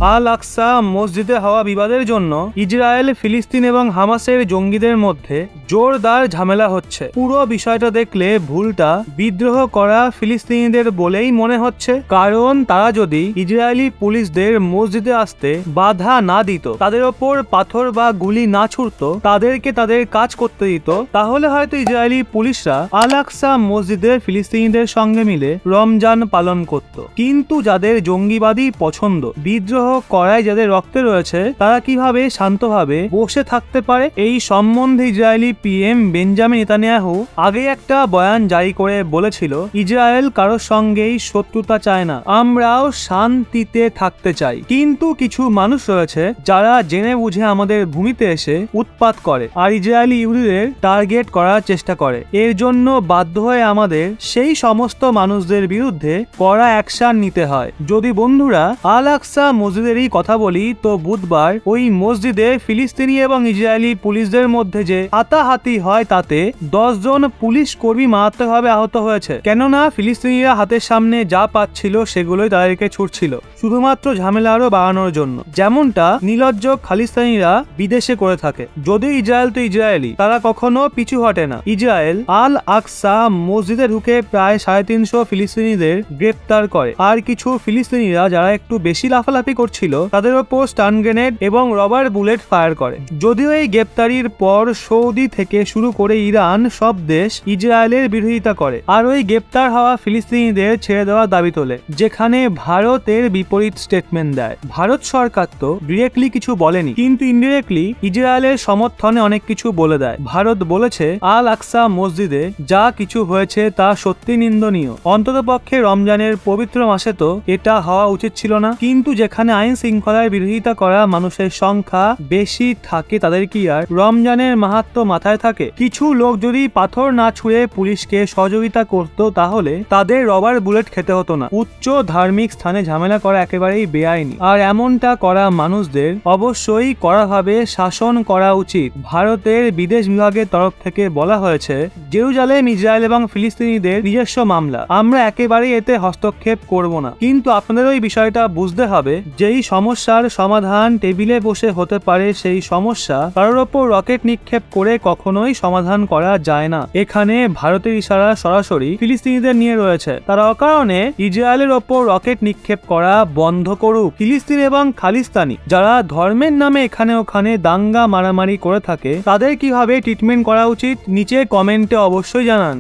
আল আকসা মসজিদে হওয়া বিবাদের জন্য ইসরায়েল, ফিলিস্তিন এবং হামাসের জঙ্গিদের মধ্যে জোরদার ঝামেলা হচ্ছে। পুরো বিষয়টা দেখলে ভুলটা বিদ্রোহ করা ফিলিস্তিনিদের বলেই মনে হচ্ছে, কারণ তারা যদি ইসরায়েলি পুলিশদের মসজিদে আসতে বাধা না দিত, তাদের ওপর পাথর বা গুলি না ছুড়ত, তাদেরকে তাদের কাজ করতে দিত, তাহলে হয়তো ইসরায়েলি পুলিশরা আল আকসা মসজিদে ফিলিস্তিনিদের সঙ্গে মিলে রমজান পালন করত। কিন্তু যাদের জঙ্গিবাদী পছন্দ, বিদ্রোহ করায় যাদের রক্তে রয়েছে, তারা কিভাবে শান্তভাবে বসে থাকতে পারে? এই সম্বন্ধে ইসরায়েলি পিএম বেঞ্জামিন নেতানিয়াহু আগে একটা বয়ান জারি করে বলেছিল, ইসরায়েল কারোর সঙ্গেই শত্রুতা চায় না, আমরাও শান্তিতে থাকতে চাই। কিন্তু কিছু মানুষ রয়েছে যারা জেনে বুঝে আমাদের ভূমিতে এসে উৎপাত করে আর ইসরায়েলি ইহুদিদের টার্গেট করার চেষ্টা করে। এর জন্য বাধ্য হয়ে আমাদের সেই সমস্ত মানুষদের বিরুদ্ধে কড়া অ্যাকশন নিতে হয়। যদি বন্ধুরা আল আকসা মসজিদেরই কথা বলি, তো বুধবার ওই মসজিদে ফিলিস্তিনি এবং ইসরায়েলি পুলিশদের মধ্যে যে হাতাহাতি হয়, তাতে 10 জন পুলিশ কর্মী মারাত্মকভাবে আহত হয়েছে। কেননা ফিলিস্তিনিরা হাতের সামনে যা পাচ্ছিল সেগুলোই তাদেরকে ছুটছিল, শুধুমাত্র ঝামেলা আরো বাড়ানোর জন্য, যেমনটা নির্লজ্জ খালিস্তানিরা বিদেশে করে থাকে। যদিও ইসরায়েল তো ইসরায়েলি, তারা কখনো পিছু হটে না। ইসরায়েল আল আকসা মসজিদে ঢুকে প্রায় 350 ফিলিস্তিনিদের গ্রেপ্তার করে, আর কিছু ফিলিস্তিনিরা যারা একটু বেশি লাফালাফি করছিল তাদের ওপর স্টান গ্রেনেড এবং রবার বুলেট ফায়ার করে। যদিও এই গ্রেপ্তারির পর সৌদি থেকে শুরু করে ইরান সব দেশ ইসরায়েলের বিরোধিতা করে আর ওই গ্রেপ্তার হওয়া ফিলিস্তিনিদের ছেড়ে দেওয়ার দাবি তোলে, যেখানে ভারতের বিপরীত স্টেটমেন্ট দেয়। ভারত সরকার তো ডিরেক্টলি কিছু বলেনি, কিন্তু ইনডিরেক্টলি ইসরায়েলের সমর্থনে অনেক কিছু বলে দেয়। ভারত বলেছে আল আকসা মসজিদে যা কিছু হয়েছে তা সত্যি নিন্দনীয়, অন্ততপক্ষে রমজানের পবিত্র মাসে তো এটা হওয়া উচিত ছিল না। কিন্তু যেখানে আইন শৃঙ্খলার বিরোধিতা করা মানুষের সংখ্যা বেশি থাকে, তাদের কি আর রমজানের মাহাত্ম্য মাথায় থাকে? কিছু লোক যদি পাথর না ছুঁড়ে পুলিশকে সহযোগিতা করত, তাহলে তাদের রবার বুলেট খেতে হতো না। উচ্চ ধার্মিক স্থানে ঝামেলা করা একেবারেই বেআইনি, আর এমনটা করা মানুষদের অবশ্যই কড়াভাবে শাসন করা উচিত। ভারতের বিদেশ বিভাগের তরফ থেকে বলা হয়েছে, জেরুজালেম ইসরায়েল এবং ফিলিস্তিনিদের নিজস্ব মামলা, আমরা একেবারেই এতে হস্তক্ষেপ করব না। কিন্তু আপনাদের ওই বিষয়টা বুঝতে হবে, যেই সমস্যার সমাধান টেবিলে বসে হতে পারে, সেই সমস্যা কারোর ওপর রকেট নিক্ষেপ করে কখনোই সমাধান করা যায় না। এখানে ভারতের ইশারা সরাসরি ফিলিস্তিনিদের নিয়ে রয়েছে, তারা অকারণে ইসরায়েলের ওপর রকেট নিক্ষেপ করা বন্ধ করুক। ফিলিস্তিন এবং খালিস্তানি যারা ধর্মের নামে এখানে ওখানে দাঙ্গা মারামারি করে থাকে, তাদের কিভাবে ট্রিটমেন্ট করা উচিত নিচে কমেন্টে অবশ্যই জানান।